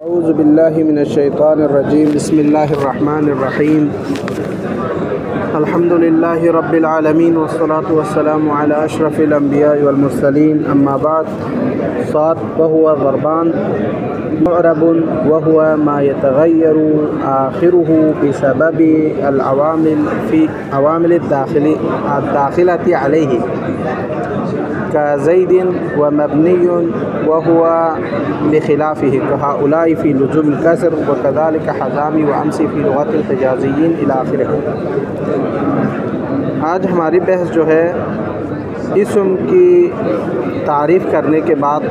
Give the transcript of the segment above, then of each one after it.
औज़ु बिल्लाहि मिनश्शैतानिर्रजीम बिस्मिल्लाहिर्रहमानिर्रहीम अल्हम्दुलिल्लाहि रब्बिल आलमीन वस्सलातु वस्सलामु अला अशरफिल अंबिया वल मुरसलीन अम्मा बाद सात वहुवा ज़रबान मुअरबुन वहुवा मा यतग़य्यरु आखिरुहु बिसबबि अल अवामिल फ़ी अवामिल दाखिलती अलैहि का ज़ैदिन व मबनियुन व हुआ बिखिलाफ़िही कहाउलाई फ़ी लुज़ूमिल कसर व कज़ालिका हज़ामी व अमसी फ़ी लुग़तिल हिजाज़िय्यीन इला आखिरिह। आज हमारी बहस जो है इस्म की तारीफ़ करने के बाद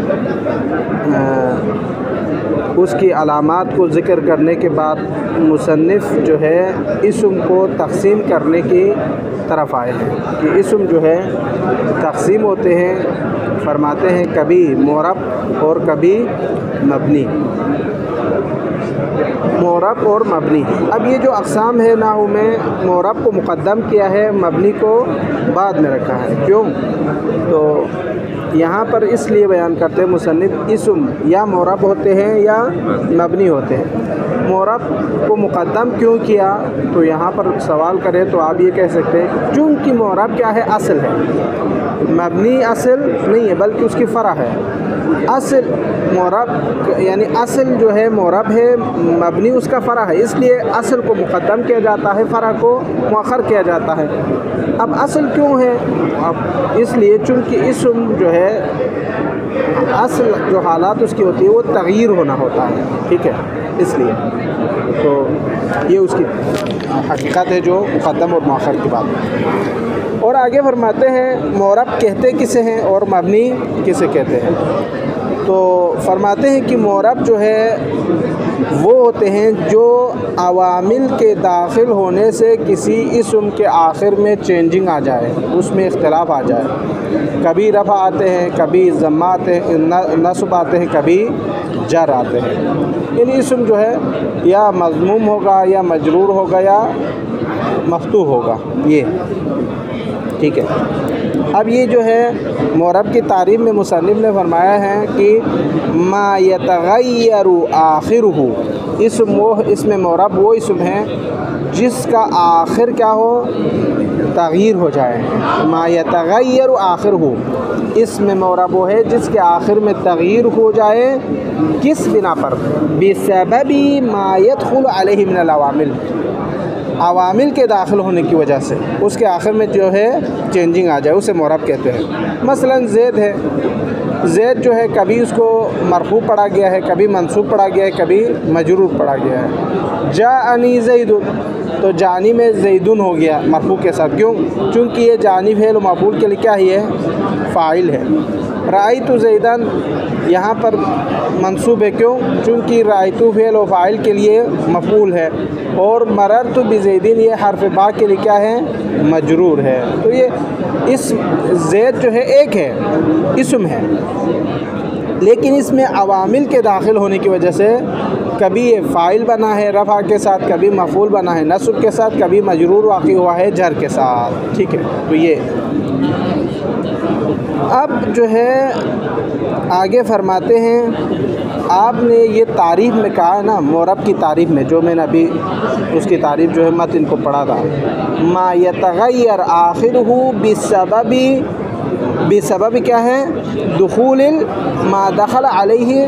उसकी अलामात को ज़िक्र करने के बाद मुसन्निफ़ जो है इस्म को तक़सीम करने की तरफ आए हैं कि इस्म जो है तक़सीम होते हैं, फरमाते हैं कभी मुअरब और कभी मबनी, मुअरब और मबनी। अब ये जो अक़साम है नाहू में मुअरब को मुक़द्दम किया है, मबनी को बाद में रखा है। क्यों? तो यहाँ पर इसलिए बयान करते हैं मुसन्निफ़ इस्म या मुअरब होते हैं या मबनी होते हैं। मुअरब को मुक़द्दम क्यों किया? तो यहाँ पर सवाल करें तो आप ये कह सकते हैं चूँकि मुअरब क्या है, असल है, मबनी असल नहीं है बल्कि उसकी फ़रा है। असल मुअरब यानी असल जो है मुअरब है, मबनी उसका फ़रा है, इसलिए असल को मुक़द्दम किया जाता है, फ़रा को मुअख़्ख़र किया जाता है। अब असल क्यों है? अब इसलिए चूँकि इस्म जो है असल जो हालात उसकी होती है वो तग़यीर होना होता है, ठीक है, इसलिए तो ये उसकी हकीकत है जो मुक़द्दम और मुअख़्ख़र की बात है। और आगे फरमाते हैं मुअरब कहते किसे हैं और मबनी किसे कहते हैं। तो फरमाते हैं कि मुअरब जो है वो होते हैं जो अवामिल के दाखिल होने से किसी इस्म के आखिर में चेंजिंग आ जाए, उसमें इख्तिलाफ आ जाए। कभी रफ़ा आते हैं, कभी ज़म्मा आते हैं, नस्ब आते हैं, कभी जर आते हैं। यानी इस्म जो है या मज़मूम होगा या मजरूर होगा या मफ़तूह होगा, ये ठीक है। अब ये जो है मुअरब की तारीफ़ में मुसन्निफ़ ने फरमाया है कि मा यतग़य्यरु आखिरुहु, इस्म वो इसमें मुअरब वो इस्म है जिसका आखिर क्या हो, तग़यीर हो जाए। मा यतग़य्यरु आखिरुहु, इसमें मुअरब वो है जिसके आखिर में तग़यीर हो जाए। किस बिना पर? बिसबबि मा यदख़ुलु अलैहि मिनल अवामिल, अवामिल के दाखिल होने की वजह से उसके आखिर में जो है चेंजिंग आ जाए, उसे मुअरब कहते हैं। मसलन ज़ैद है, ज़ैद जो है कभी उसको मरफ़ू पढ़ा गया है, कभी मंसूब पढ़ा गया है, कभी मजरूर पढ़ा गया है। जाअनी ज़ैदुन, तो जानी में ज़ैदुन हो गया मरफ़ू के साथ। क्यों? चूँकि ये जानी फ़ेल और मफ़ूल के लिए क्या ही है, फ़ाइल है। राइतु ज़ैदन यहाँ पर मंसूब है, क्यों? चूँकि राइतु फ़ेल और फ़ाइल के लिए मफ़ूल है, और मररतु बिज़ैदिन ये हर्फ़ बा के लिए क्या है, मजरूर है। तो ये इस ज़ैद जो है एक है, इस्म है, लेकिन इसमें अवामिल के दाखिल होने की वजह से कभी ये फ़ाइल बना है रफ़ा के साथ, कभी मफ़ूल बना है नस्ब के साथ, कभी मजरूर वाक़ई हुआ है जर के साथ, ठीक है। तो ये अब जो है आगे फरमाते हैं, आपने ये तारीफ़ में कहा है ना, मुअरब की तारीफ़ में जो मैंने अभी उसकी तारीफ़ जो है मत इनको पढ़ा था, मा यतग़य्यर आखिरुहु बिसबबि, बिसबबि क्या है, दुख़ूलिल मा दख़ल अलैहि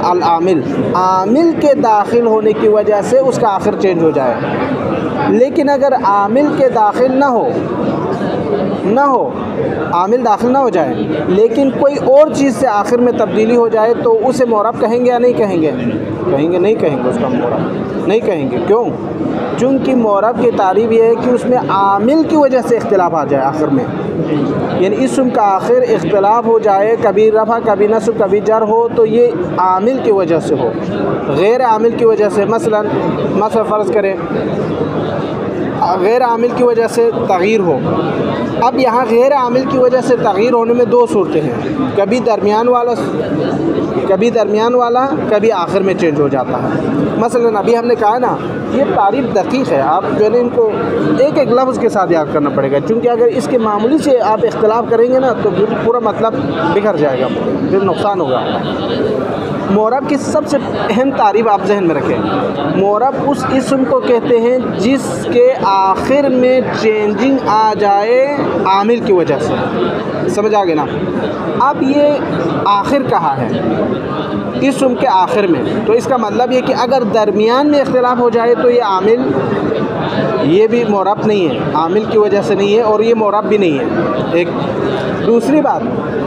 अल आमिल, आमिल के दाखिल होने की वजह से उसका आखिर चेंज हो जाए। लेकिन अगर आमिल के दाखिल ना हो, आमिल दाखिल ना हो जाए, लेकिन कोई और चीज़ से आखिर में तब्दीली हो जाए तो उसे मुअरब कहेंगे या नहीं कहेंगे? कहेंगे नहीं कहेंगे, उसका मुअरब नहीं कहेंगे। क्यों? चूँकि मुअरब की तारीफ़ ये है कि उसमें आमिल की वजह से इख्तिलाफ आ जाए आखिर में, यानी इस्म का आखिर इख्तिलाफ हो जाए, कभी रफ़ा कभी नस्ब कभी जर हो, तो ये आमिल की वजह से हो, गैर आमिल की वजह से। मसलन फ़र्ज़ करें गैर आमिल की वजह से तग़यीर हो। अब यहाँ गैर आमिल की वजह से तग़यीर होने में दो सूरतें हैं, कभी दरमियान वाला, कभी आखिर में चेंज हो जाता है। मसलन अभी हमने कहा ना, ये तारीफ़ दक़ीक़ है, आप जो है इनको एक एक लफ्ज़ के साथ याद करना पड़ेगा, क्योंकि अगर इसके मामूली से आप इख्तिलाफ़ करेंगे ना तो पूरा मतलब बिखर जाएगा, फिर नुकसान होगा। मोरब की सबसे अहम तारीफ आप जहन में रखें। मोरब उस इस्म को कहते हैं जिसके आखिर में चेंजिंग आ जाए आमिल की वजह से। समझ आ गए ना। अब ये आखिर कहाँ है, इस्म के आखिर में, तो इसका मतलब ये कि अगर दरमियान में इख्तिलाफ हो जाए तो ये आमिल, ये भी मोरब नहीं है, आमिल की वजह से नहीं है, और ये मोरब भी नहीं है। एक दूसरी बात,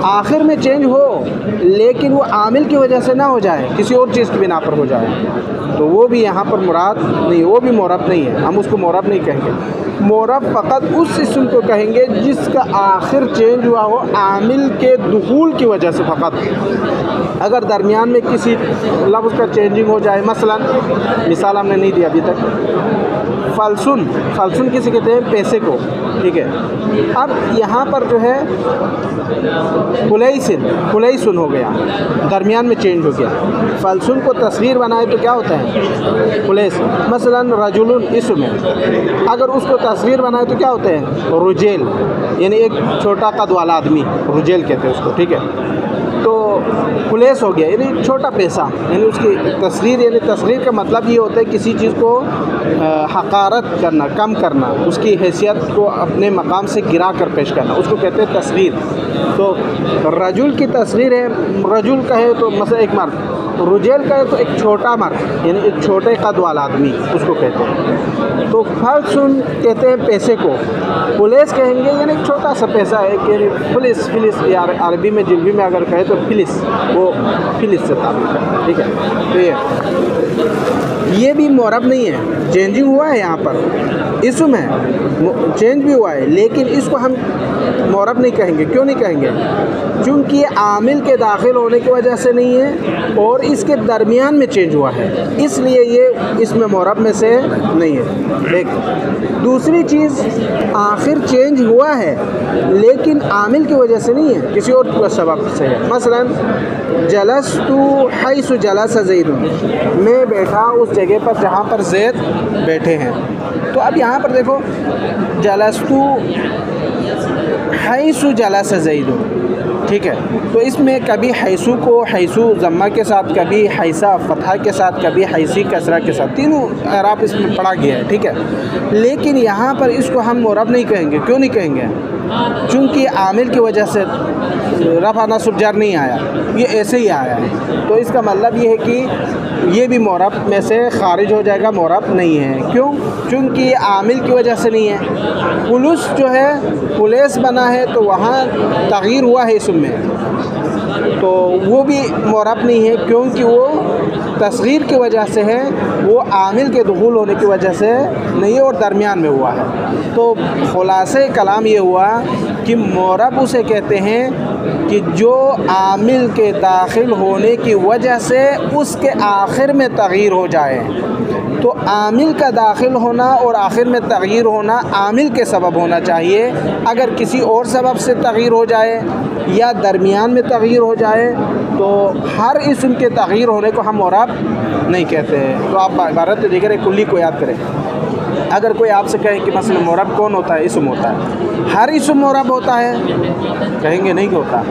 आखिर में चेंज हो लेकिन वो आमिल की वजह से ना हो जाए, किसी और चीज़ की बिना पर हो जाए, तो वो भी यहाँ पर मुराद नहीं, वो भी मोरब नहीं है, हम उसको मोरब नहीं कहेंगे। मोरब फ़कत उस इस्म को कहेंगे जिसका आखिर चेंज हुआ हो आमिल के दुखूल की वजह से फ़कत। अगर दरमियान में किसी लफ्ज़ का चेंजिंग हो जाए, मसलन मिसाल हमने नहीं दी अभी तक, फलसुन, फलसुन किसे कहते हैं, पैसे को, ठीक है। अब यहाँ पर जो है फुलैसिन, फुलैसुन हो गया, दरमियान में चेंज हो गया। फलसुन को तस्गीर बनाए तो क्या होता है, फुलैस। मसलन रजुलुन इस्म है, अगर उसको तस्गीर बनाए तो क्या होते हैं, रुजेल, यानी एक छोटा कद वाला आदमी, रुजेल कहते हैं उसको, ठीक है। तो फुलेस हो गया यानी छोटा पैसा, यानी उसकी तस्गीर, यानी तस्गीर का मतलब ये होता है किसी चीज़ को हकारत करना, कम करना, उसकी हैसियत को अपने मकाम से गिरा कर पेश करना, उसको कहते हैं तस्गीर। तो रजुल की तस्गीर है, रजुल कहे तो मतलब एक मर्द, रुजेल कहे तो एक छोटा मर्द, यानी एक छोटे कद वाला आदमी, उसको कहते हैं। तो फलसुन कहते हैं पैसे को, पुलिस कहेंगे यानी एक छोटा सा पैसा है, यानी पुलिस, फिलिस यार अरबी में जिलबी में अगर कहे तो फिलिस, वो फिलिस से ताल्लुक़ है, ठीक है। तो ये भी मोरब नहीं है, चेंजिंग हुआ है यहाँ पर, इस्म है, चेंज भी हुआ है, लेकिन इसको हम मोरब नहीं कहेंगे। क्यों नहीं कहेंगे, क्योंकि ये आमिल के दाखिल होने की वजह से नहीं है और इसके दरमियान में चेंज हुआ है, इसलिए ये इसमें मोरब में से नहीं है। एक दूसरी चीज़, आखिर चेंज हुआ है लेकिन आमिल की वजह से नहीं है, किसी और सबब से है। मसलन जलस्तु हैसु जलस ज़ैदुन, मैं बैठा उस जगह पर जहाँ पर ज़ैद बैठे हैं। तो अब यहाँ पर देखो, जलस्तु हैसु जलस ज़ैदुन, ठीक है। तो इसमें कभी हैसु को हैसु ज़म्मा के साथ, कभी हैसा फ़तहा के साथ, कभी हैसी कसरा के साथ, तीनों एराब इसमें पढ़ा गया है, ठीक है। लेकिन यहाँ पर इसको हम मोरब नहीं कहेंगे। क्यों नहीं कहेंगे, चूँकि आमिल की वजह से रफ़ा नस्ब जर नहीं आया, ये ऐसे ही आया है। तो इसका मतलब ये है कि ये भी मोरब में से खारिज हो जाएगा, मोरब नहीं है। क्यों, चूँकि ये आमिल की वजह से नहीं है। पुलुस जो है, पुलिस बना है तो वहाँ तग़यीर हुआ है इसम में, तो वो भी मोरब नहीं है, क्योंकि वो तस्गीर की वजह से है, वो आमिल के दुखूल होने की वजह से नहीं है और दरमियान में हुआ है। तो खुलासे कलाम ये हुआ कि मोरब उसे कहते हैं कि जो आमिल के दाखिल होने की वजह से उसके आखिर में तग़यीर हो जाए। तो आमिल का दाखिल होना और आखिर में तग़यीर होना आमिल के सबब होना चाहिए। अगर किसी और सबब से तग़यीर हो जाए या दरमियान में तग़यीर हो जाए तो हर इस्म के तग़यीर होने को हम मोरब नहीं कहते हैं। तो आप इबारत देकर एक कुल्ली को याद करें। अगर कोई आपसे कहे कि मसलन मोरब कौन होता है, इस्म होता है, हर इस्म मोरब होता है, कहेंगे नहीं कि होता।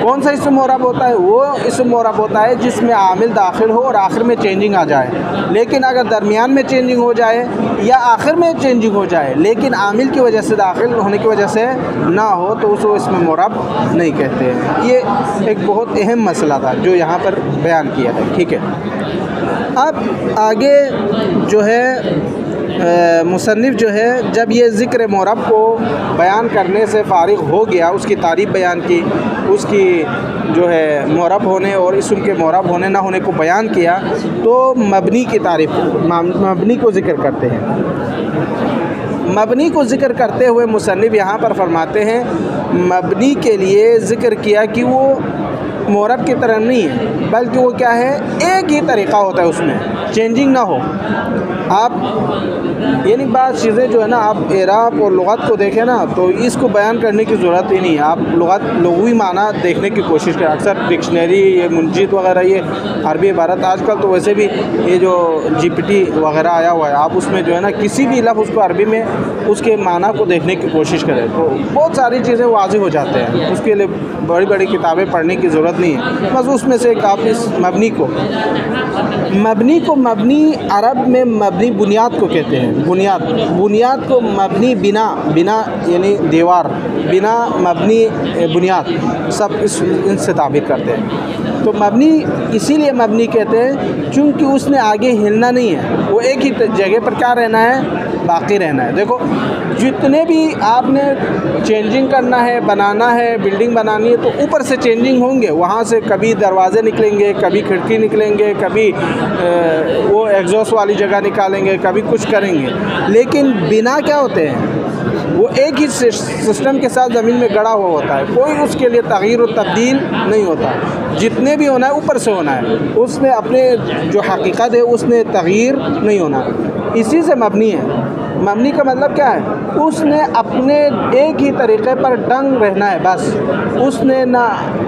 कौन सा इस्म मोरब होता है, वो इस्म मोरब होता है जिसमें आमिल दाखिल हो और आखिर में चेंजिंग आ जाए। लेकिन अगर दरमियान में चेंजिंग हो जाए या आखिर में चेंजिंग हो जाए लेकिन आमिल की वजह से, दाखिल होने की वजह से ना हो, तो उसको इसमें मोरब नहीं कहते हैं। ये एक बहुत अहम मसला था जो यहाँ पर बयान किया है, ठीक है। अब आगे जो है मुसन्निफ़ जो है, जब ये ज़िक्र मोरब को बयान करने से फ़ारिग़ हो गया, उसकी तारीफ़ बयान की, उसकी जो है मोरब होने और इस्म के मोरब होने ना होने को बयान किया, तो मबनी की तारीफ़, मबनी को ज़िक्र करते हैं। मबनी को ज़िक्र करते हुए मुसन्निफ़ यहाँ पर फरमाते हैं, मबनी के लिए ज़िक्र किया कि वो मोरब की तरह नहीं है, बल्कि वो क्या है, एक ही तरीक़ा होता है उसमें, चेंजिंग ना हो। आप यानी बात चीज़ें जो है ना, आप एराब और लुग़त को देखें ना तो इसको बयान करने की ज़रूरत ही नहीं है। आप लुग़वी माना देखने की कोशिश करें। अक्सर डिक्शनरी, ये मुंजीद वगैरह, ये अरबी इबारत, आजकल तो वैसे भी ये जो GPT वगैरह आया हुआ है, आप उसमें जो है ना किसी भी लफ्ज़ को अरबी में उसके माना को देखने की कोशिश करें तो बहुत सारी चीज़ें वाज़िह हो जाते हैं। उसके लिए बड़ी बड़ी किताबें पढ़ने की ज़रूरत नहीं है। बस उसमें से एक आप इस मबनी को मबनी अरब में मबनी बुनियाद को कहते हैं। बुनियाद को मबनी बिना यानी दीवार, बिना मबनी बुनियाद, सब इनसे ताबीर करते हैं। तो मबनी इसीलिए मबनी कहते हैं क्योंकि उसने आगे हिलना नहीं है, वो एक ही जगह पर क्या रहना है, बाकी रहना है। देखो जितने भी आपने चेंजिंग करना है, बनाना है, बिल्डिंग बनानी है तो ऊपर से चेंजिंग होंगे, वहाँ से कभी दरवाजे निकलेंगे, कभी खिड़की निकलेंगे, कभी वो एग्जॉस्ट वाली जगह निकालेंगे, कभी कुछ करेंगे। लेकिन बिना क्या होते हैं, वो एक ही सिस्टम के साथ ज़मीन में गड़ा हुआ होता है, कोई उसके लिए तग़यीर और तब्दील नहीं होता। जितने भी होना है ऊपर से होना है, उसने अपने जो हकीकत है उसने तग़यीर नहीं होना। इसी से मबनी है। मबनी का मतलब क्या है, उसने अपने एक ही तरीक़े पर डंग रहना है, बस उसने ना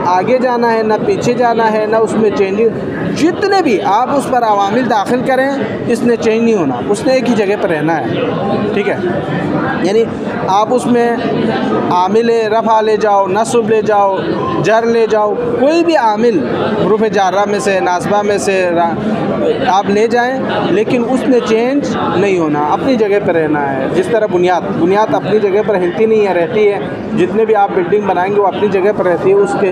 आगे जाना है, ना पीछे जाना है, ना उसमें चेंजिंग। जितने भी आप उस पर अवामिल दाखिल करें, इसने चेंज नहीं होना, उसने एक ही जगह पर रहना है। ठीक है, यानी आप उसमें आमिल रफ़ा ले जाओ, नस्ब ले जाओ, जर ले जाओ, कोई भी आमिल हुरूफ़ जारा में से, नासबा में से आप ले जाएं, लेकिन उसने चेंज नहीं होना, अपनी जगह पर रहना है। जिस तरह बुनियाद अपनी जगह पर हिलती नहीं है, रहती है। जितने भी आप बिल्डिंग बनाएंगे वो अपनी जगह पर रहती है, उसके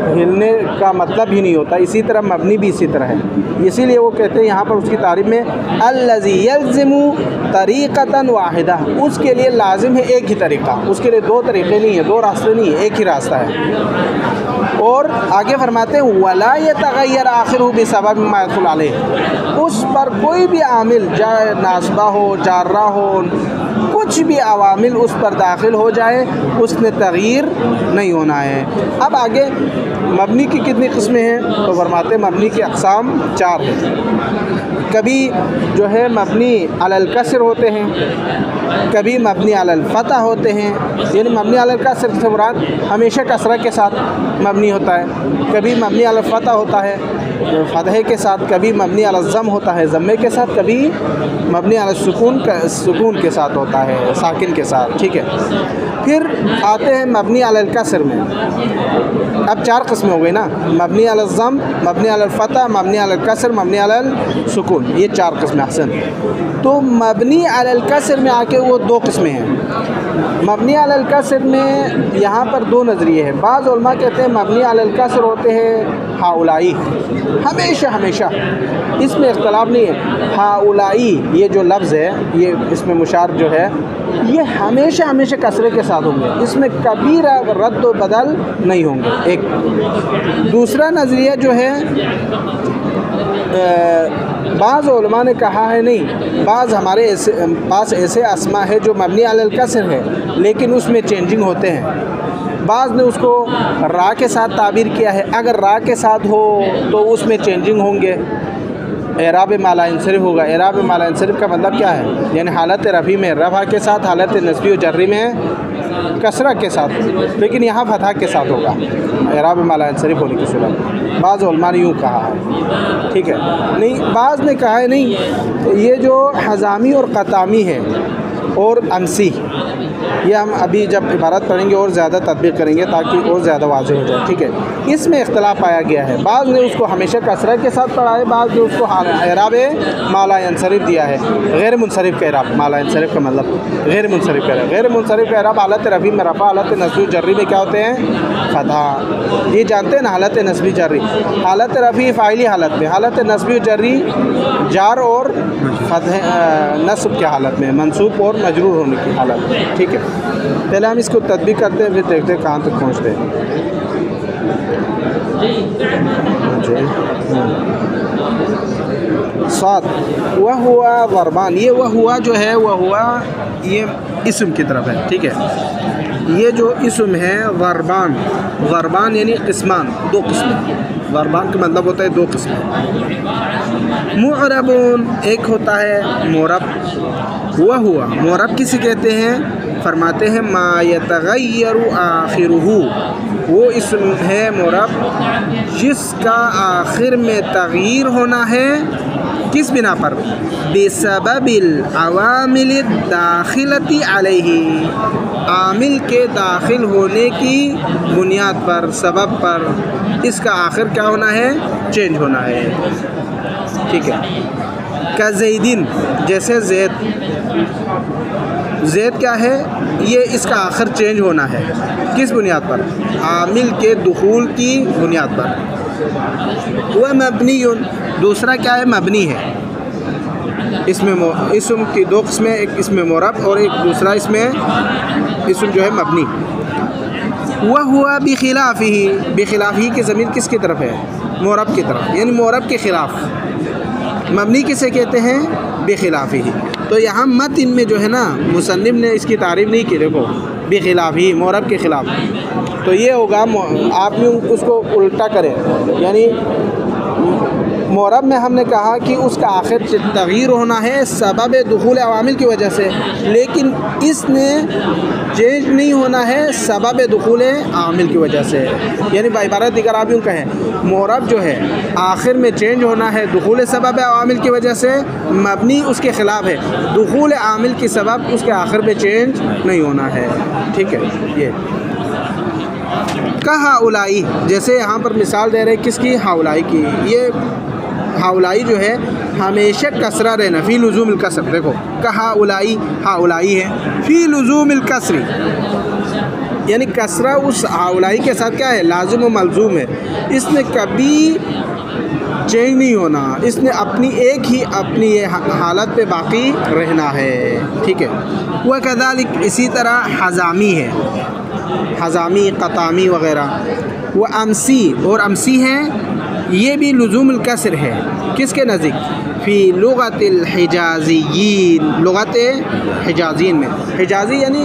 हिलने का मतलब ही नहीं होता। इसी तरह मबनी भी इसी तरह है। इसीलिए वो कहते हैं यहाँ पर उसकी तारीफ़ में अल्लज़ी यल्ज़िमु तरीक़तन वाहिदा, उसके लिए लाजिम है एक ही तरीक़ा, उसके लिए दो तरीक़े नहीं है, दो रास्ते नहीं है, एक ही रास्ता है। और आगे फरमाते हैं वला यतग़य्यर आखिरहु बिसबब मा यदखुल अलैह, उस पर कोई भी आमिल, चाहे नासबा हो, जार्रा हो, कुछ भी अवामिल उस पर दाखिल हो जाए, उसने तग़यीर नहीं होना है। अब आगे मबनी की कितनी किस्में हैं तो फरमाते हैं मबनी की अक़साम 4 हैं। कभी जो है मबनी अलल कसर होते हैं, कभी मबनी अलल फ़तह होते हैं, यानी मबनी अलल कसर से मुराद हमेशा कसरा के साथ मबनी होता है। कभी मबनी अलल फ़तह होता है फ़तह के साथ, कभी मबनी अलल ज़म होता है ज़म्मे के साथ, कभी मबनी अलल सुकून के साथ होता है, साकिन के साथ। ठीक है, फिर आते हैं मबनी अलल कसर में। अब 4 किस्में हो गई ना, मबनी अलल ज़म, मबनी अलल फ़तह, मबनी अलल कसर, मबनी अलल सुकून, ये 4 किस्में। अहसन। तो मबनी अलल कसर में आके वो 2 किस्में हैं। मबनी अलल कसर में यहाँ पर 2 नज़रिए हैं। बाज़ उलमा कहते हैं मबनी अलल कसर होते हैं हाउलाई, हमेशा इसमें इख्तलाफ नहीं है। हाउलाई ये जो लफ्ज़ है, ये इसमें मुशार जो है, ये हमेशा कसरे के साथ होंगे, इसमें कभी रद्द व बदल नहीं होंगे। एक दूसरा नज़रिया जो है, बाज़ उलमा ने कहा है नहीं, बाज़ हमारे पास ऐसे अस्मा है जो मबनी अलल कसर है लेकिन उसमें चेंजिंग होते हैं। बाज़ ने उसको रा के साथ ताबीर किया है, अगर रा के साथ हो तो उसमें चेंजिंग होंगे, एराब माला इंसरिफ होगा। एराब माला इंसरिफ का मतलब क्या है, यानी हालत रफ़ी में रफ़ा के साथ, हालत नस्बी और जर्री में कसरा के साथ, लेकिन यहाँ फतह के साथ होगा एराब माला इंसरिफ होने की सूरत। बाज़ उलमा ने यूँ कहा है। ठीक है, नहीं, बाज़ ने कहा है नहीं, ये जो हज़ामी और क़तामी है और अमसी, ये हम अभी जब इबारत पढ़ेंगे और ज़्यादा तदबीक करेंगे ताकि और ज़्यादा वाज़ेह हो जाए। ठीक है, इसमें इख्तलाफ पाया गया है। बाज़ ने उसको हमेशा कसरा के साथ पढ़ा है, बाज़ ने उसको एराब माला इंसरिफ दिया है। गैर मुनसरिफ का एराब, माला इंसरिफ का मतलब गैर मुनसरिफ का एराब। गैर मुनसरिफ का एराब हालत रफ़ी में रफ़ा, हालत नस्बी जर्री में क्या होते हैं, फतह। ये जानते हैं ना, हालत नस्बी जर्री, हालत रफ़ी फ़ाइली हालत में, हालत नस्बी जर्री जार और फतह नस्ब की हालत में, मंसूब और मजरूर होने की हालत में। ठीक है, पहले हम इसको तदबीक करते हैं, फिर देखते हैं कहाँ तक पहुँचते हैं। सात वह हुआ वरबान, ये वह हुआ जो है, वह हुआ ये इसम की तरफ है। ठीक है, ये जो इसम है ज़रबान, ज़रबान यानी किस्मान, दो किस्में। ज़रबान का मतलब होता है दो किस्में। मुअरबुन एक होता है मोरब, हुआ हुआ मोरब किसे कहते हैं? फरमाते हैं मा यतगय्यरु आखिरुहु, वो इसम है मोरब जिसका आखिर में तगयीर होना है। किस बिना पर? बेसबबिल अवामिल दाखिलती अलैहि, आमिल के दाखिल होने की बुनियाद पर, सबब पर इसका आखिर क्या होना है? चेंज होना है। ठीक है, का ज़ैदिन जैसे ज़ैद, ज़ैद क्या है? ये इसका आखिर चेंज होना है। किस बुनियाद पर? आमिल के दुखूल की बुनियाद पर। वह मबनीयुन, दूसरा क्या है? मबनी है। इसमें इसम की दो किस्में, एक इसमें मोरब और एक दूसरा इसमें इसम जो है मबनी। वह हुआ बिखिलाफ़िही, बिखिलाफ़िही की ज़मीर किसकी तरफ है? मोरब की तरफ, यानी मोरब के ख़िलाफ़। मबनी किसे कहते हैं? बिखिलाफ़िही। तो यहाँ मत इनमें जो है ना, मुसन्निफ़ ने इसकी तारीफ़ नहीं की। देखो बिखिलाफ़िही, मोरब के ख़िलाफ़, तो ये होगा आप भी उसको उल्टा करें, यानी मोरब में हमने कहा कि उसका आखिर तगयीर होना है सबब दुखूल अवामिल की वजह से, लेकिन इसने चेंज नहीं होना है सबब दुखूल आमिल की वजह से। यानी बाइबारत दिगर आप यूँ कहें, मोरब जो है आखिर में चेंज होना है दुखूल सबब आमिल की वजह से, मबनी उसके ख़िलाफ़ है, दुखूल आमिल की सबब उसके आखिर में चेंज नहीं होना है। ठीक है, ये का हाउलाई, जैसे यहाँ पर मिसाल दे रहे किसकी? हाउलाई की। ये हाउलाई जो है हमेशा कसरा रहना, फ़ी लुज़ूमिल कसर। देखो का हाउलाई, हाउलाई है फ़ी लुज़ूमिल कसरी, यानी कसरा उस हाउलाई के साथ क्या है? लाज़िम व मलज़ूम है। इसने कभी चेंज नहीं होना, इसने अपनी एक ही अपनी हालत पे बाकी रहना है। ठीक है, वह कज़ालिक इसी तरह हज़ामी है, हज़ामी, क़तामी वग़ैरह। वह अमसी, और अमसी है ये भी लुज़ूमुल कसर है। किसके नज़दीक? फ़ी लुग़तिल हिजाज़िय्यीन, लुग़त हिजाज़ीन में। हिजाज़ी यानी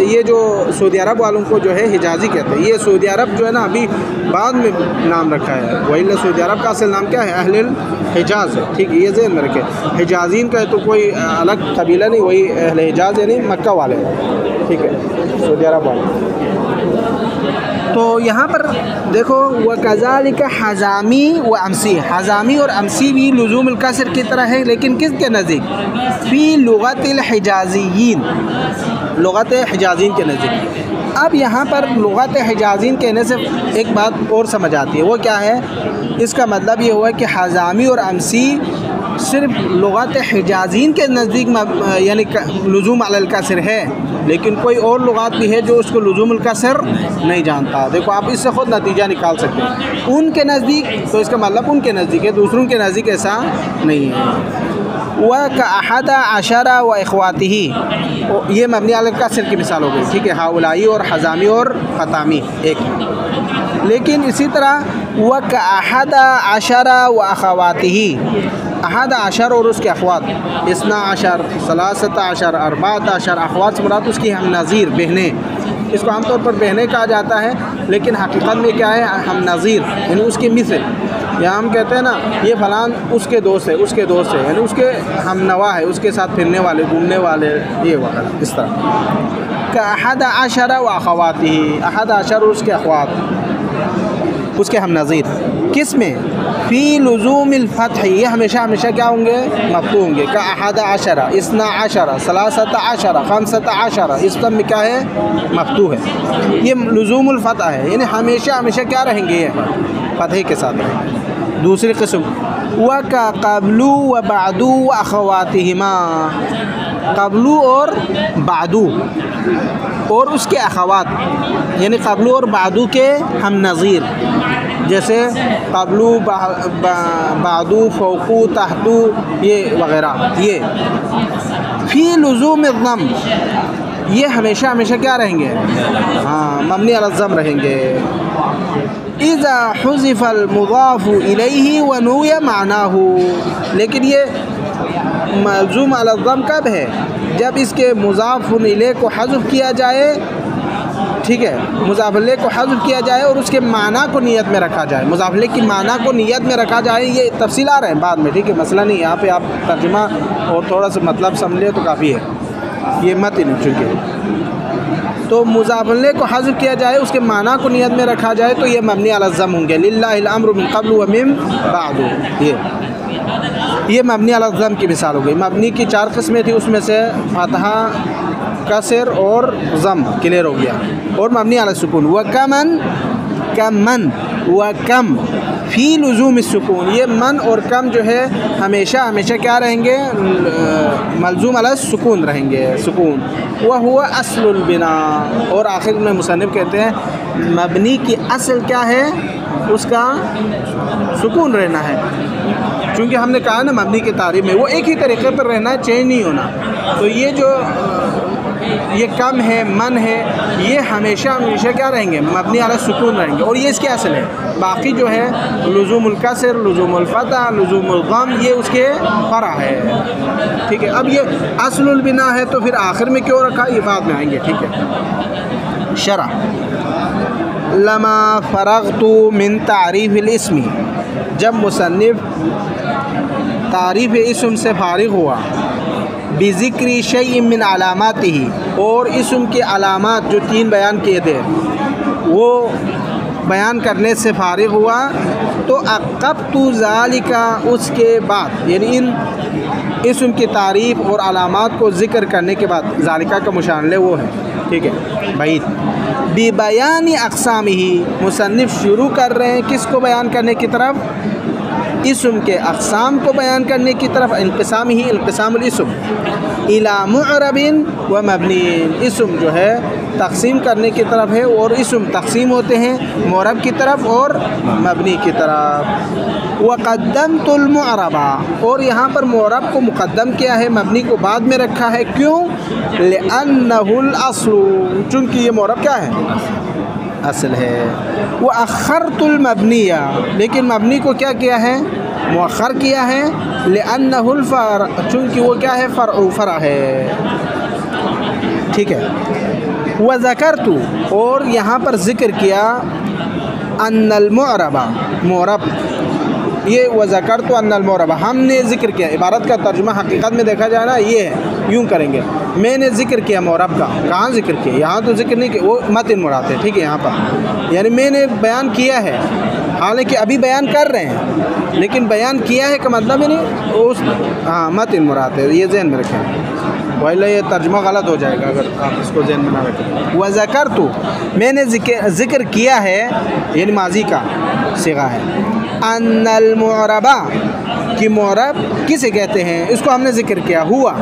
ये जो सऊदी अरब वालों को जो है हिजाज़ी कहते हैं। ये सऊदी अरब जो है ना अभी बाद में नाम रखा है, वही सऊदी अरब का असल नाम क्या है? अहलुल हिजाज़ है। ठीक है, ये ज़हन में रखें। हिजाज़ीन का तो कोई अलग कबीला नहीं, वही अहल हिजाज़ यानी मक्का वाले। ठीक है, सऊदी अरब वाले। तो यहाँ पर देखो वह कज़ालिक हज़ामी व अमसी, हज़ामी और अमसी भी लुज़ूमुल कसर की तरह है, लेकिन किसके नज़दीक? फ़ी लुग़तिल हिजाज़िय्यीन, लुग़त हिजाज़ीन के नज़दीक। अब यहाँ पर लुग़त हिजाज़ीन कहने से एक बात और समझ आती है, वो क्या है? इसका मतलब ये हुआ कि हज़ामी और अमसी सिर्फ लुग़त हिजाज़ीन के नज़दीक यानी लुज़ूम अलल कसर है, लेकिन कोई और लुग़ात भी है जो उसको लुज़ूमुल कसर नहीं जानता। देखो आप इससे ख़ुद नतीजा निकाल सकते हैं। उनके नज़दीक, तो इसका मतलब उनके नज़दीक है, दूसरों के नज़दीक ऐसा नहीं है। वह का अहद अशरा व इख़वातिही, ये मबनी अलल कसर की मिसाल हो गई। ठीक है, हाउलाई और हज़ामी और क़तामी एक। लेकिन इसी तरह वह का अहद अशरा व अख़वातिही, अहद अशर और उसके अख़वात, इसना अशर, सलासत अशर, अरबात अशर। अख़वात से मुराद उसकी हम नज़ीर, बहनें। इसको आमतौर पर बहनें कहा जाता है, लेकिन हकीकत में क्या है? हम नज़ीर, यानी उसकी मिसल। या हम कहते हैं ना ये फ़लान उसके दोस्त है, उसके दोस्त है, यानी उसके हम नवा है, उसके साथ फिरने वाले, घूमने वाले, ये वगैरह इस तरह। का अहद अशर व अख़वातिही, अहद अशर और उसके अख़वात, उसके हम नज़ीर। किस में? फ़ी लुज़ूमिल फ़त्ह, ये हमेशा हमेशा क्या होंगे? मफ़्तूह होंगे। का अहद अशरा, इसना अशरा, सलासत अशरा, खमसत अशरा, इस सब में क्या है? मफ़्तूह है। ये लुज़ूमुल फ़त्ह है, यानी हमेशा हमेशा क्या रहेंगे? फ़त्ह के साथ रहेंगे। दूसरी किस्म व का क़ब्लु व बादू व अख़वातिहिमा, क़ब्लु और बादू और उसके अख़वात, यानी क़ब्लु और बादू के हम नज़ीर, जैसे क़ब्लु, बादू, फ़ौक़ु, तहतु, ये वग़ैरह। ये फ़ी लुज़ूमिल ज़म, ये हमेशा हमेशा क्या रहेंगे? हाँ, मबनी अलल ज़म रहेंगे। इज़ा हुज़िफ़ल मुज़ाफ़ु इलैहि व नुया मानाहु, लेकिन ये मलज़ूम अलल ज़म कब है? जब इसके मुज़ाफ़ुन इलैह को हज़्फ़ किया जाए, ठीक है, मुज़ाफ़ इलैह को हज़्फ़ किया जाए और उसके माना को नियत में रखा जाए। मुज़ाफ़ इलैह की माना को नियत में रखा जाए, ये तफसील आ रहे हैं बाद में, ठीक है, मसला नहीं। यहाँ पे आप तर्जुमा और थोड़ा सा मतलब समझ ले तो काफ़ी है, ये मत ही नहीं चुके। तो मुज़ाफ़ इलैह को हज़्फ़ किया जाए, उसके माना को नियत में रखा जाए, तो ये मबनी अला ज़म होंगे। लिल्लाहिल अम्रु मिन क़ब्लु व मिन बादु, ये मबनी अला ज़म की मिसाल हो गई। मबनी की 4 किस्में थी, उसमें से फ़तहा, कसर और ज़म क्लियर हो गया। और मबनी अला सुकून, व कमन, कमन व कम फ़ी लुज़ूम सुकून, ये मन और कम जो है हमेशा हमेशा क्या रहेंगे, मलज़ूम अला सुकून रहेंगे, सुकून। वह हुआ अस्लुल बिना, और आखिर में मुसन्निफ़ कहते हैं मबनी की असल क्या है, उसका सुकून रहना है। क्योंकि हमने कहा ना मबनी की तारीफ़ में वो एक ही तरीक़े पर रहना है, चेंज नहीं होना। तो ये जो ये कम है, मन है, ये हमेशा हमेशा क्या रहेंगे, मबनी अला सुकून रहेंगे, और ये इसके असल है। बाकी जो है लुज़ूमुल कसर, लुज़ूमुल फ़तह, लुज़ूमुल ग़म, ये उसके फ़रा है, ठीक है। अब ये अस्लुल बिना है तो फिर आखिर में क्यों रखा, ये बाद में आएंगे, ठीक है। शरा लमा फ़रग़तु मिन तारीफ़िल इस्मी, जब मुसन्निफ़ तारीफ़ इस्म से फ़ारिग़ हुआ, बिज़िक्रि शैइन मिन अलामातिही, और इस्म के अलामात जो 3 बयान किए थे वो बयान करने से फ़ारिग़ हुआ, तो अक़ब्तु ज़ालिका, उसके बाद यानी इन इस्म की तारीफ़ और अलामात को ज़िक्र करने के बाद, ज़ालिका का मुशानले वो है, ठीक है भाई। बिबयानी अक़सामिही, मुसन्निफ़ शुरू कर रहे हैं किसको बयान करने की तरफ, इस्म के अक़साम को बयान करने की तरफ। इंक़िसाम ही इंक़िसामुल इस्म इला मुअरबिन व मबनीन, इस्म जो है तक़सीम करने की तरफ है, और इस्म तक़सीम होते हैं मुअरब की तरफ और मबनी की तरफ। व क़द्दमतुल मुअरबा, और यहाँ पर मुअरब को मुक़द्दम किया है, मबनी को बाद में रखा है, क्यों, लिअन्नहुल अस्लु, चूँकि ये मुअरब क्या है, असल है। वो अख़रतुल मबनिया, लेकिन मबनी को क्या किया है, मुअख़्ख़र किया है, लिअन्नहुल फ़र, चूँकि वो क्या है, फ़रा है, ठीक है। व ज़करतु, और यहाँ पर ज़िक्र किया अन्नल मुअरबा, मुअरब, ये व ज़करतु अन्नल मुअरबा, हमने ज़िक्र किया। इबारत का तर्जुमा हकीकत में देखा जाए ना, ये है, यूँ करेंगे, मैंने ज़िक्र किया मुअरब का, कहाँ ज़िक्र किया, यहाँ तो ज़िक्र नहीं किया, वो मतन मुराद है, ठीक है। यहाँ पर यानी मैंने बयान किया है, हालांकि अभी बयान कर रहे हैं, लेकिन बयान किया है का मतलब नहीं उस, हाँ, मतन मुराद है, ये ज़हन में रखें, वैला ये तर्जुमा गलत हो जाएगा अगर आप इसको ज़हन में ना रखें। व ज़करतु, मैंने ज़िक्र किया है, यानी माजी का सिगा है, अन्नल मुअरबा, कि मुअरब किसे कहते हैं, इसको हमने ज़िक्र किया। हुआ,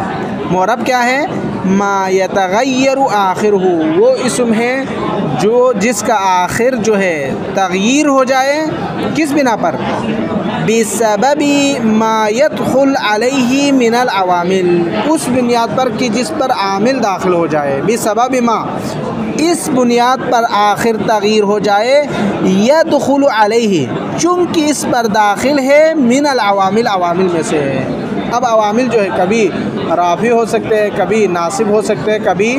मुअरब क्या है, मा यतग़य्यरु आखिरहु, वो इस्म है जो जिसका आखिर जो है तग़यीर हो जाए, किस बिना पर, बिसबबि मा यदख़ुल अलैहि मिनल अवामिल, उस बुनियाद पर कि जिस पर आमिल दाखिल हो जाए, बिसबबि मा, इस बुनियाद पर आखिर तग़यीर हो जाए, यदख़ुलु अलैहि, चूँकि इस पर दाखिल है, मिनल अवामिल, अवामिल में से है। अब अवामिल जो है कभी राफ़ी हो सकते हैं, कभी नासिब हो सकते हैं, कभी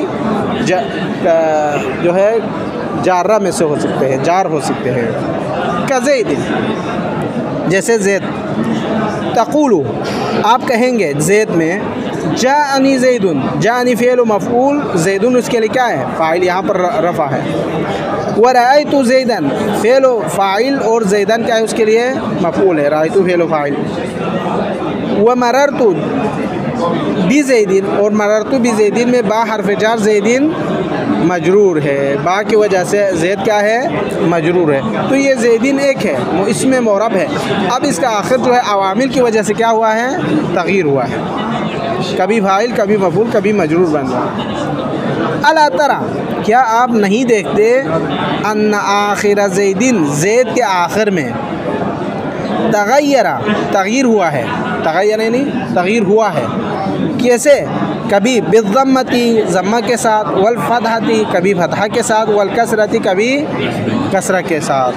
जो है जारा में से हो सकते हैं, जार हो सकते हैं। कज़ैद, जैसे ज़ैद, तक़ूलु, आप कहेंगे ज़ैद में, जाअनी ज़ैदुन, जाअनी फ़ेल मफ़ऊल, ज़ैदुन उसके लिए क्या है, फ़ाइल, यहाँ पर रफ़ा है। व रअयतु ज़ैदन, फ़ेल फ़ाइल, और ज़ैदन क्या है, उसके लिए मफ़ऊल है, रअयतु फ़ेल फ़ाइल। व मररतु बि ज़ैदिन, और मररतु बि ज़ैदिन में बा हर्फ़ जार, ज़ैदिन मजरूर है, बा की वजह से ज़ैद क्या है, मजरूर है। तो ये ज़ैदिन एक है, वो इसमें मुअरब है। अब इसका आखिर जो है अवामिल की वजह से क्या हुआ है, तग़यीर हुआ है, कभी फ़ाइल, कभी मफ़ऊल, कभी मजरूर बन रहा। अला तरा, क्या आप नहीं देखते, अन्न आखिर ज़ैदिन, ज़ैद के आखिर में, तग़य्यरा, तग़यीर हुआ है, तग़य्यर नहीं, तग़यीर हुआ है, कैसे, कभी बिज़्ज़म्मति, ज़म्मा के साथ, वल फ़तहति, कभी फ़तहा के साथ, वल कसरति, कभी कसरा के साथ।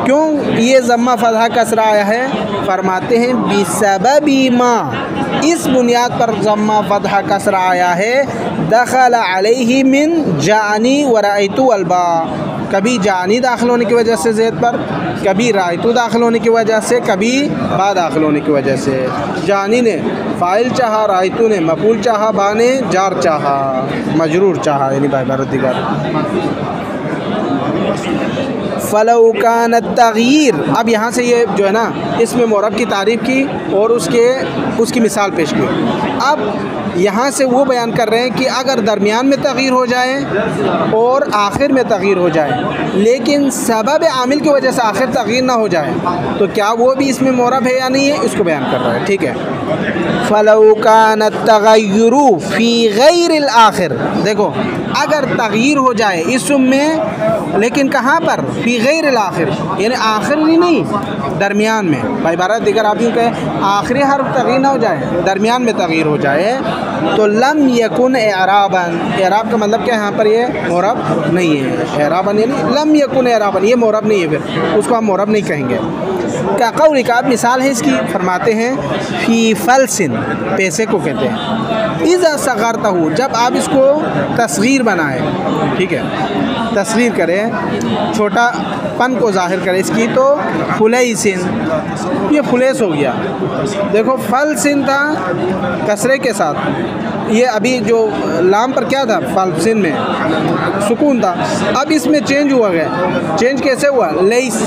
क्यों ये ज़म्मा फ़तहा कसरा आया है, फरमाते हैं बिसबबि मा, इस बुनियाद पर ज़म्मा फ़तह कसरा आया है। दखल अलैहि मिन जानी व राइतु अलबा, कभी जानी दाखिल होने की वजह से ज़ैद पर, कभी राइतु दाखिल होने की वजह से, कभी बा दाखिल होने की वजह से। जानी ने फ़ाइल चाहा, राइतु ने मफ़ूल चाहा, बा ने जार चाहा, मजरूर चाहा, यानी बाइबारत दिगर। फ़लौ कान तग़यीर, अब यहाँ से ये जो है ना इसमें मोरब की तारीफ़ की और उसकी मिसाल पेश की। अब यहाँ से वो बयान कर रहे हैं कि अगर दरमियान में तग़यीर हो जाए और आखिर में तग़यीर हो जाए, लेकिन सबब आमिल की वजह से आखिर तग़यीर ना हो जाए, तो क्या वो भी इसमें मोरब है या नहीं है, इसको बयान कर रहा है। ठीक है। फ़लौ कान तग़य्युरु फ़ी गैरिल आखिर, देखो अगर तग़यीर हो जाए इसम में, लेकिन कहाँ पर, फ़ी गैरिल आखिर, यानी आखिर ही नहीं दरमियान में। बाइबारत दिगर आप यूँ कहें आखिरी हर्फ तग़यीर ना हो जाए, दरमियान में तग़यीर हो जाए, तो लम यकुन एराबन, एराब का मतलब क्या है यहाँ पर, ये मोरब नहीं है। एराबन यानी लम यकुन एराबन, ये मोरब नहीं है, फिर उसको हम मोरब नहीं कहेंगे। क्या कौल का मिसाल है इसकी, फरमाते हैं फ़ी फलसिन, पैसे को कहते हैं। इज़ा सग़रतहु, जब आप इसको तस्गीर बनाएं, ठीक है, तस्गीर करें, छोटा पन को ज़ाहिर करें इसकी, तो फुलैसिन, ये फुलैस हो गया। देखो फलसिन था कसरे के साथ, ये अभी जो लाम पर क्या था, फलसिन में सुकून था, अब इसमें चेंज हुआ गया। चेंज कैसे हुआ, लैस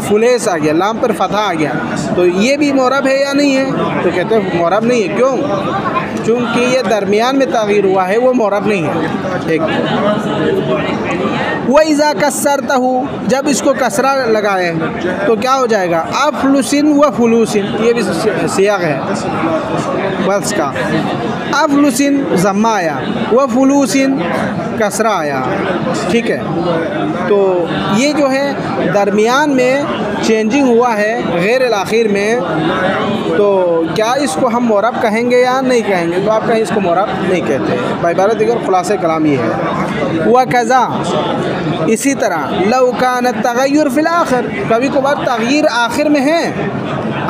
फुलैस आ गया, लाम पर फतहा आ गया, तो ये भी मोरब है या नहीं है, तो कहते हैं मोरब नहीं है। क्यों? चूँकि ये दरमियान में तग़यीर हुआ है, वो मोरब नहीं है। ठीक। वह इज़ा कसरतहु, जब इसको कसरा लगाएं तो क्या हो जाएगा, अफ़लुसिन व फुलूसिन, ये भी सियाग है बस का। अफ़लुसिन ज़म्मा आया, व फुलूसिन कसरा आया। ठीक है, तो ये जो है दरमियान में चेंजिंग हुआ है गैर आखिर में, तो क्या इसको हम मोरब कहेंगे या नहीं कहेंगे, तो आप कहें इसको मोरब नहीं कहते। बाइबारत दिगर खुलासे कलाम ये है। व कज़ा, इसी तरह लौ कान तग़य्युर फ़िल आखिर, कभी कभार तग़यीर आखिर में है,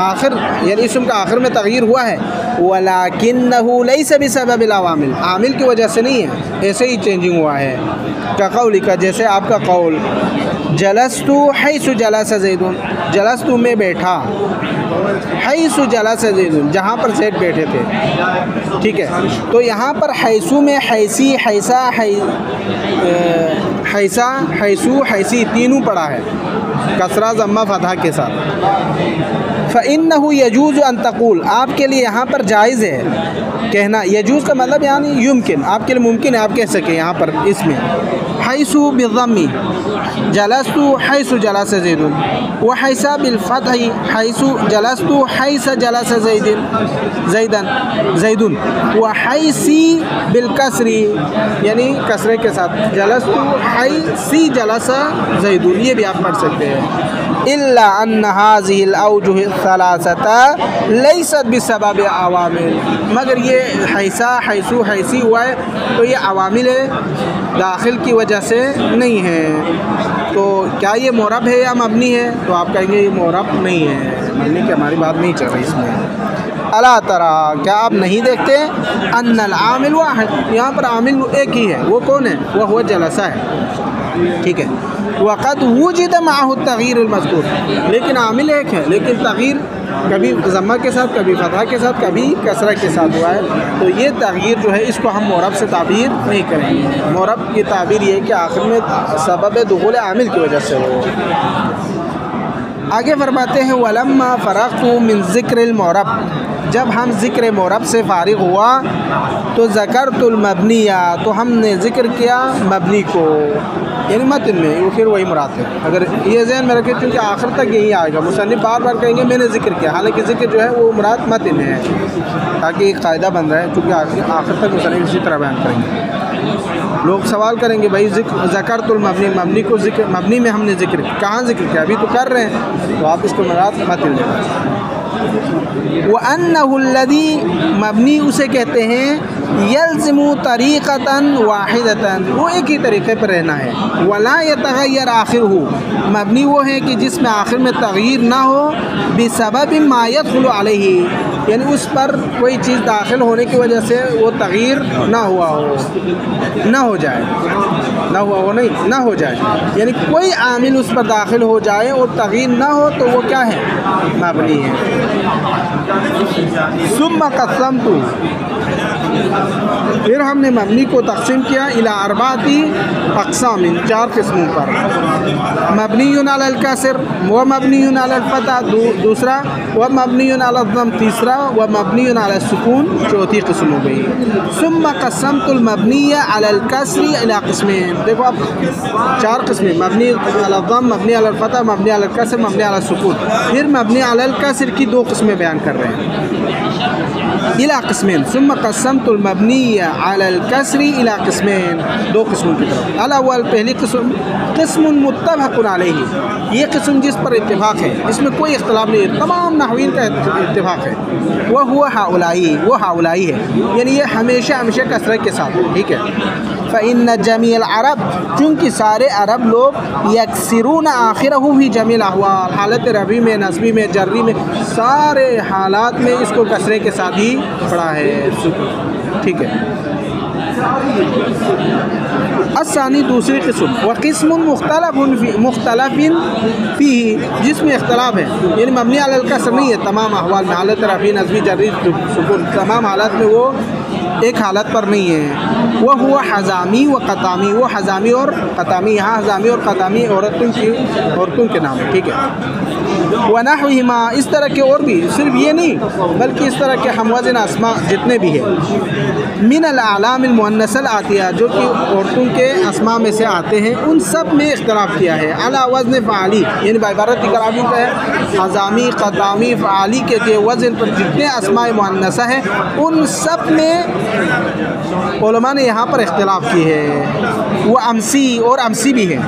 आखिर यानी इसम का आखिर में तग़यीर हुआ है, वलाकिन्नहु लैसा बिसबबिल अवामिल, आमिल की वजह से नहीं है, ऐसे ही चेंजिंग हुआ है। का कौली का, जैसे आपका कौल जलस्तु हैसु जलस ज़ैदुन, जलस्तु में बैठा, हैसु जलस ज़ैदुन जहाँ पर ज़ैद बैठे थे। ठीक है, तो यहाँ पर हैसु में हैसी, हैसा, हैसा, हैसु, हैसी तीनों पड़ा है, कसरा ज़म्मा फ़तहा के साथ। फ़इन्नहु यजूज़ अन तक़ूल, आपके लिए यहाँ पर जायज़ है कहना, यजूज़ का मतलब यानी युमकिन, आपके लिए मुमकिन है आप कह सकें यहाँ पर इसमें, हैसु बिज़म्मी जलस्तु हैसु जलस ज़ैदुन, व हैसा बिलफ़तही हैसु जलस्तु हैसा जलस ज़ैदुन, व हैसी बिलकसरी, यानी कसरे के साथ, जलस्तु हैसी जलस ज़ैदुन, ये भी आप पढ़ सकते हैं। इल्ला अन्न हाज़िहिल औजुह सलासता लैसत बिसबब अवामिल, मगर ये हैसा, हैसु, हैसी हुआ है तो ये अवामिल दाखिल की वजह से नहीं है। तो क्या ये मोरब है या मबनी है, तो आप कहेंगे ये मोरब नहीं है, मबनी की हमारी बात नहीं चल रही इसमें। अला तरा, क्या आप नहीं देखते, अन्नल आमिल वाहिद, यहाँ पर आमिल एक ही है, वो कौन है, वह हुआ जलसा है। ठीक है, वक़द वुजिद माहु तग़यीर मज़कूर, लेकिन आमिल एक है, लेकिन तग़यीर कभी ज़म्मा के साथ, कभी फ़तहा के साथ, कभी कसरा के साथ हुआ है, तो ये तग़यीर जो है इसको हम मोरब से ताबीर नहीं करेंगे। मोरब की ताबीर ये है कि आखिर में सबब दुख़ूल आमिल की वजह से हो। आगे फरमाते हैं वलम्मा फ़रग़्तु मिन ज़िक्रिल मोरब, जब हम ज़िक्र मोरब से फ़ारिग़ हुआ तो ज़करतुल मबनिया, तो हमने ज़िक्र किया मबनी को, यानी मतन में, वो फिर वही मुराद है। अगर ये ज़हन में रखें, क्योंकि आखिर तक यही आएगा, मुसन्निफ़ बार बार कहेंगे मैंने ज़िक्र किया, हालांकि ज़िक्र जो है वो मुराद मतन है, ताकि एक क़ायदा बन रहा है, क्योंकि आखिर तक मुसन्निफ़ इसी तरह बयान करेंगे। लोग सवाल करेंगे भाई ज़करतुल मबनी, मबनी को ज़िक्र, मबनी में हमने ज़िक्र कहाँ ज़िक्र किया, अभी तो कर रहे हैं, तो आप इसको मुराद मतन लें। व अन्नहु लज़ी, मबनी उसे कहते हैं यल्ज़िमु तरीक़तन वाहिदतन, वो एक ही तरीक़े पर रहना है। वला यतग़य्यर आखिरहु, मबनी वो है कि जिसमें आखिर में तग़यीर ना हो, बिसबब मा यदख़ुलु अलैहि, यानी उस पर कोई चीज़ दाखिल होने की वजह से वो तग़यीर ना हुआ हो, ना हो जाए, ना हुआ हो नहीं, ना हो जाए, यानी कोई आमिल उस पर दाखिल हो जाए और तग़यीर ना हो तो वो क्या है, मबनी है। सुम्मा क़स्समतु, फिर हमने मबनी को तक़सीम किया इला अरबाती अक़सामिन, 4 किस्मों पर। मबनीयुन अलल कसर व मबनीयुन अलल फतह दूसरा, व मबनीयुन अलल दम तीसरा, व मबनीयुन अलल सुकून चौथी किस्म हो गई। सुम्मा क़स्समतुल मबनिय्य अलल कसरी इला क़िस्मैन, देखो अब 4 किस्में, मबनी अलल दम, मबनी अलल फतह, मबनी अलल कसर, मबनी अलल सुकून। फिर मबनी अलल कसर की 2 किस्में बयान कर रहे हैं, इला क़िस्मैन। सुम्मा क़स्समतुल मबनिय्य अलल कसरी इला क़िस्मैन, 2 किस्मों की तरफ। अल अव्वल, पहली किस्म, क़िस्मुन मुत्तफ़क़ुन अलैहि, ये किस्म जिस पर इत्तिफ़ाक़ है, इसमें कोई इख्तिलाफ़ नहीं है, तमाम नहवीन का इत्तिफ़ाक़ है। वह हुआ हाउलाई, वो हाउलाई है, यानी ये हमेशा हमेशा कसरत के साथ, ठीक है। फ़इन्न जमीअल अरब, चूँकि सारे अरब लोग यक्सिरून आखिरहु भी जमील अहवाल, हालत रबी में, नस्बी में, जर्री में, सारे हालात में इसको कसरे के साथ ही पढ़ा है, ठीक है। अस्सानी, दूसरी किस्म, व क़िस्मुन मुख्तलफ़िन फ़ीही, जिसमें इख्तलाफ है, यानी मबनी अलल कसर नहीं है तमाम अहवाल में, हालत रफ़ी, नस्बी, जर्री, सुकून, तमाम हालात में वो एक हालत पर नहीं है। वह हुआ हज़ामी व क़तामी, वो हज़ामी और क़तामी, यहाँ हज़ामी और क़तामी औरतों के नाम है, ठीक है। व नहविहिमा, इस तरह के और भी, सिर्फ ये नहीं बल्कि इस तरह के हमवज़न अस्मा जितने भी हैं, मिन अल आलामिल मुअन्नसल आतिया, जो कि औरतों के अस्मा में से आते हैं, उन सब में इख्तिलाफ़ किया है। अला वज़न फ़ाली, यानी बाइबारत इकरामी का है, हज़ामी, क़तामी, फ़ाली के वज़न पर जितने अस्मा मुअन्नसा है उन सब में उलमा ने यहाँ पर इख्तिलाफ़ की है। वह अमसी, और अमसी भी है।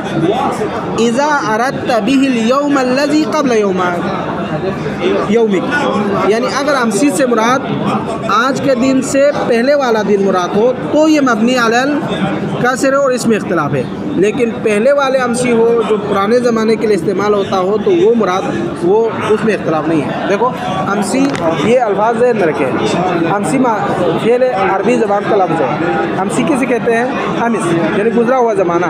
इज़ा अरदत बिहिल यौम अल्लज़ी क़ब्ल यौमिक, यानी अगर अमसी से मुराद आज के दिन से पहले वाला दिन मुराद हो तो ये मबनी अलल कसर है और इसमें इख्तिलाफ है। लेकिन पहले वाले अमसी हो जो पुराने ज़माने के लिए इस्तेमाल होता हो तो वो मुराद, वो उसमें इख्तिलाफ नहीं है। देखो अमसी, ये अल्फाज ज़हन में रखें, अमसी फेल अरबी ज़बान का लफ्ज़ है। अमसी किसे कहते हैं? अमिस, यानी गुज़रा हुआ ज़माना।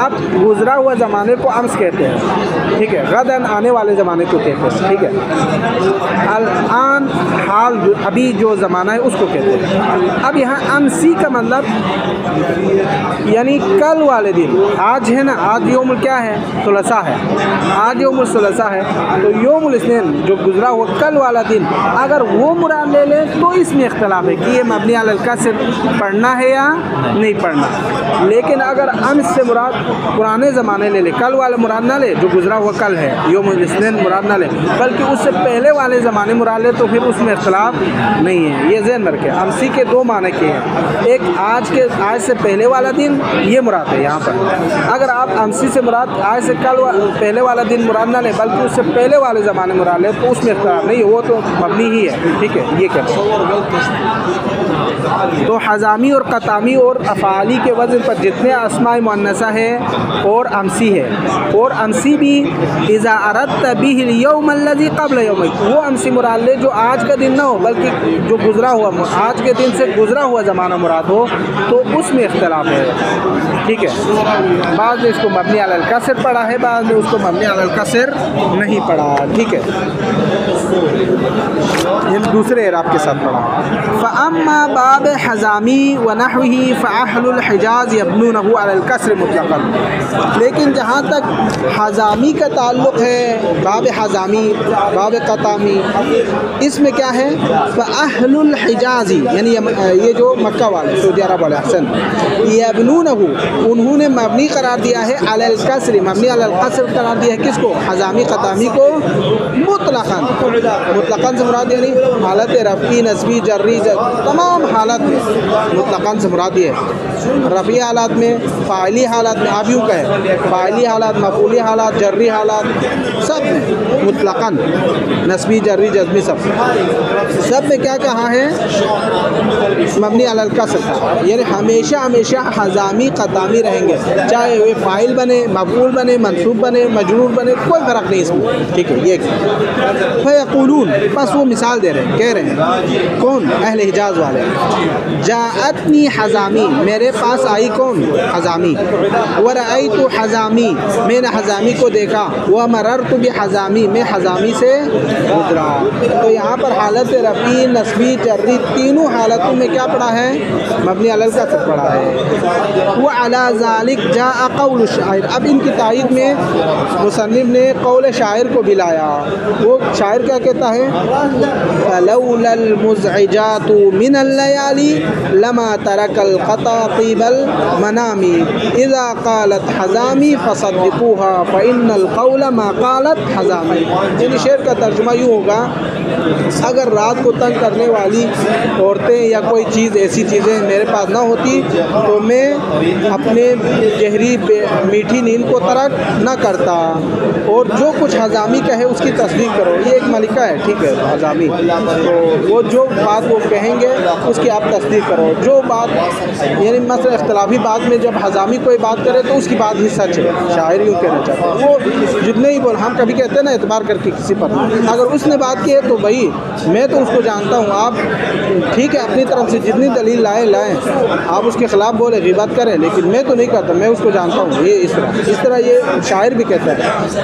अब गुज़रा हुआ ज़माने को अम्स कहते हैं, ठीक है। गदन, आने वाले ज़माने को कहते हैं, ठीक है। अल-आन, हाल, अभी जो ज़माना है उसको कहते हैं। अब यहाँ अमसी का मतलब यानी कल वाले दिन, आज है ना, आज यौमुल क्या है? सुलसा है, आज यौमुल सुलसा है, तो यौमुल इस्नीन जो गुज़रा हुआ कल वाला दिन, अगर वो मुराद ले लें तो इसमें इख्तिलाफ है कि ये मबनी अलल कसर पढ़ना है या नहीं पढ़ना। लेकिन अगर अम्स से मुराद पुराने ज़माने ले ले, कल वाला मुराद ना ले, जो गुज़रा हुआ कल है यौमुल इस्नीन मुराद ना ले, बल्कि उससे पहले वाले ज़माने मुराद ले, तो फिर उसमें इख्तिलाफ नहीं है। ये ज़हन में रखें। अमसी के 2 माने के हैं, एक आज से पहले वाला दिन, ये मुराद है यहाँ पर। अगर आप अमसी से मुराद आज से कल पहले वाला दिन मुराद ना ले, बल्कि उससे पहले वाले ज़माने मुराद ले, तो उसमें इख्तिलाफ नहीं है, वो तो मबनी ही है, ठीक है। ये कहते हैं। तो हज़ामी और क़तामी और अफ़ाली के वज़न पर जितने अस्माए मुअन्नसा है और अमसी है, और अमसी भी इज़ा अरदत बिहिल यौम अल्लज़ी क़ब्ल यौमिक, वो अमसी मुराद ले जो आज का दिन ना हो बल्कि जो गुज़रा हुआ, आज के दिन से गुज़रा हुआ ज़माना मुराद हो, तो उसमें इख्तिलाफ है, ठीक है। बाद में इसको मबनी अलल कसर पढ़ा है, बाद में उसको मबनी अलल कसर नहीं पढ़ा, ठीक है। ये दूसरे एराब के साथ पढ़ा। फ़अम्मा बाब हज़ामी व नहविही फ़अहलुल हिजाज़ यब्नूनहु अलल कसर मुतलक़न, लेकिन जहाँ तक हज़ामी का ताल्लुक़ है, बाब हज़ामी, बाब क़तामी, इसमें क्या है? फ़अहलुल हिजाज़ी, यानी ये जो मक्का वाले, सऊदी अरब वाले, अहसन, यब्नूनहु, उन्होंने मबनी करार दिया है अलल कसर, मबनी अलल कसर करार दिया है किसको? हज़ामी क़तामी को मुतलक़न, मुतलक़न से मुराद यानी हालत रफ़ी, नस्बी, जर्री, तमाम हालत में मुतलक़न से मुराद है। रफ़ी हालात में, फ़ाइली हालात में, आप यूँ कहें फ़ाइली हालात, मफ़ूली हालात, जर्री हालात, सब में मुतलक़न, नस्बी, जर्री, जज़मी, सब में क्या कहा है? मबनी अलल कसर, यानी हमेशा हमेशा हज़ामी क़तामी हज़ामी रहेंगे, चाहे वे फ़ाइल बने, मफ़ऊल बने, मंसूब बने, मजरूर बने, कोई फ़र्क नहीं इसमें, ठीक है। ये फ़यक़ूलून, बस वो मिसाल दे रहे हैं, कह रहे हैं कौन? अहले हिजाज़ वाले। जाअतनी हज़ामी, मेरे पास आई कौन? हज़ामी। व रअयतु हज़ामी, मैंने हज़ामी को देखा। व मररतु बिहज़ामी, मैं हज़ामी से गुजरा। तो यहाँ पर हालत रफ़ी, नस्बी, जर्री, तीनों हालतों में क्या पड़ा है? मबनी अलल का असर पड़ा है। व अला ज़ालिक जाअ क़ौलु शायर, अब इनकी तायीद में मुसन्निफ़ ने क़ौल शायर को भी लाया। वो शायर क्या कहता है? फलौलल मुज़इजातु मिनल लयाली लमा तरकल क़ताक़ीबल मनामी इज़ा क़ालत हज़ामी फ़सद्दिक़ूहा फ़इन्नल क़ौल मा क़ालत हज़ामी। यानी शेर का तर्जुमा यूँ होगा, अगर रात को तंग करने वाली औरतें या कोई चीज़, ऐसी चीज़ें मेरे पास ना होती तो मैं अपने गहरी मीठी नींद को तर्क न करता, और जो कुछ हज़ामी कहे उसकी तस्दीक करो। ये एक मलिका है, ठीक है, हज़ामी, तो वो जो बात वो कहेंगे उसकी आप तस्दीक करो। जो बात यानी मसला इख्तिलाफी बात में जब हज़ामी कोई बात करे तो उसकी बात ही सच है, शायर यूँ कहना चाहते हैं। वो जितने ही बोल, हम कभी कहते हैं ना एतबार करके किसी पर, अगर उसने बात की है तो भाई मैं तो उसको जानता हूँ, आप ठीक है अपनी तरफ से जितनी दलील लाएँ, आप उसके ख़िलाफ़ बोले, ग़ीबत करें, लेकिन मैं तो नहीं करता, मैं उसको जानता हूँ। ये इस तरह ये शायर भी कहता है।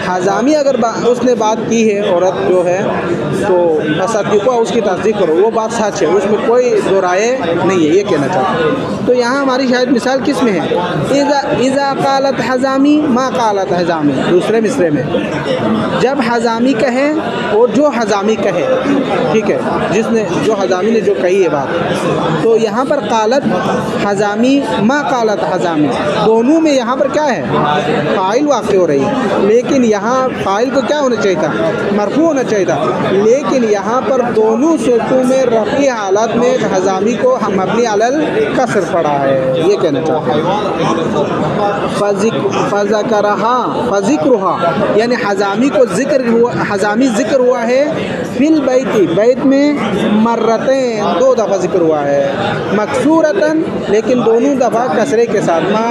हज़ामी अगर उसने बात की है, औरत जो है, तो असदीक़ा उसकी तस्दीक करो, वो बात सच है, उसमें कोई दो राय नहीं है, ये कहना चाहते हैं। तो यहाँ हमारी शायद मिसाल किस में है? इज़ा क़ालत हज़ामी मा क़ालत हज़ामी, दूसरे मिसरे में जब हज़ामी कहे और जो हज़ामी कहे, ठीक है, जिसने जो हज़ामी ने जो कही है बात, तो यहाँ पर क़ालत हज़ामी मा क़ालत हज़ामी, दोनों में यहाँ पर क्या है? फ़ाइल वाक़ हो रही है, लेकिन यहाँ फ़ाइल को क्या होना चाहिए था? मरफ़ू होना चाहिए था, लेकिन यहाँ पर दोनों सूरतों में रफ़ी हालत में हज़ामी को हम मबनी अलल कसर पड़ा है, ये कहना चाहते हैं। फ़ज़करहा फ़ज़िक्रुहा, यानी हज़ामी को ज़िक्र हुआ, हज़ामी ज़िक्र हुआ है फ़िल बैती, बैत में मर्रतें, 2 दफ़ा ज़िक्र हुआ है, मकसूरतन, लेकिन दोनों दफ़ा कसरे के साथ। मा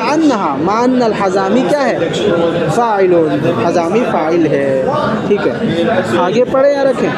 अन्नल हज़ामी क्या है? फ़ाइलुन, हज़ामी फ़ाइल है, ठीक है। आगे पढ़े या रखें?